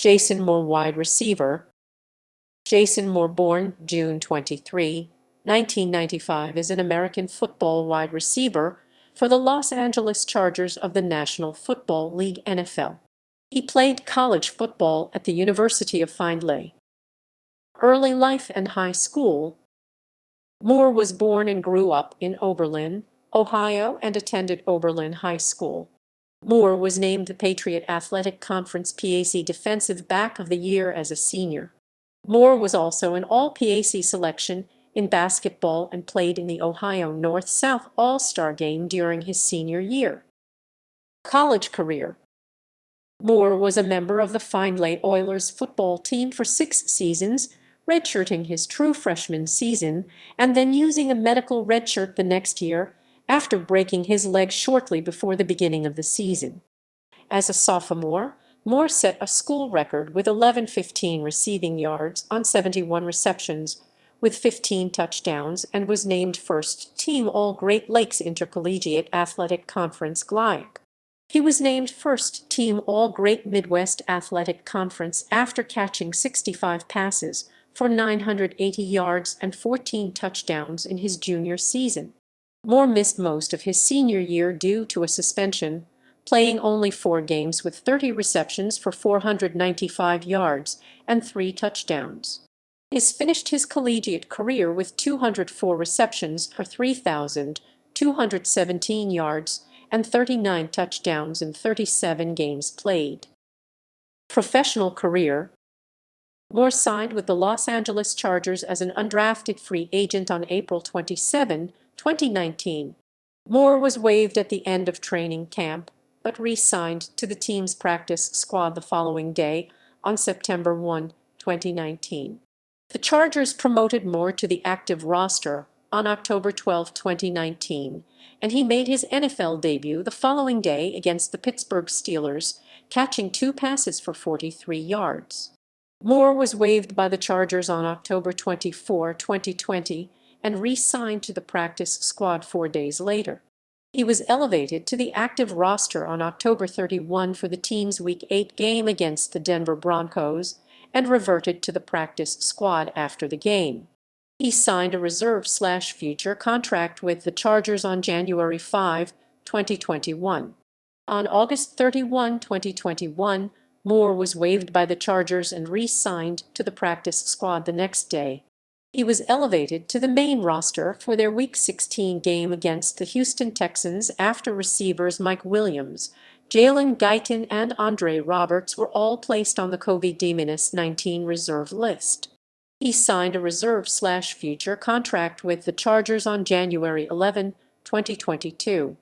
Jason Moore, wide receiver. Jason Moore, born June 23, 1995, is an American football wide receiver for the Los Angeles Chargers of the National Football League (NFL). He played college football at the University of Findlay. Early life and high school. Moore was born and grew up in Oberlin, Ohio, and attended Oberlin High School. Moore was named the Patriot Athletic Conference PAC Defensive Back of the Year as a senior. Moore was also an All-PAC selection in basketball and played in the Ohio North-South All-Star Game during his senior year. College career. Moore was a member of the Findlay Oilers football team for 6 seasons, redshirting his true freshman season and then using a medical redshirt the next year after breaking his leg shortly before the beginning of the season. As a sophomore, Moore set a school record with 1115 receiving yards on 71 receptions, with 15 touchdowns, and was named first team All-Great Lakes Intercollegiate Athletic Conference GLIAC. He was named first team All-Great Midwest Athletic Conference after catching 65 passes for 980 yards and 14 touchdowns in his junior season. Moore missed most of his senior year due to a suspension, playing only 4 games with 30 receptions for 495 yards and 3 touchdowns. He finished his collegiate career with 204 receptions for 3,217 yards and 39 touchdowns in 37 games played. Professional career. Moore signed with the Los Angeles Chargers as an undrafted free agent on April 27, 2019. Moore was waived at the end of training camp, but re-signed to the team's practice squad the following day on September 1, 2019. The Chargers promoted Moore to the active roster on October 12, 2019, and he made his NFL debut the following day against the Pittsburgh Steelers, catching 2 passes for 43 yards. Moore was waived by the Chargers on October 24, 2020, and re-signed to the practice squad 4 days later. He was elevated to the active roster on October 31 for the team's Week 8 game against the Denver Broncos and reverted to the practice squad after the game. He signed a reserve/future contract with the Chargers on January 5, 2021. On August 31, 2021, Moore was waived by the Chargers and re-signed to the practice squad the next day. He was elevated to the main roster for their Week 16 game against the Houston Texans after receivers Mike Williams, Jalen Guyton, and Andre Roberts were all placed on the COVID-19 reserve list. He signed a reserve/future contract with the Chargers on January 11, 2022.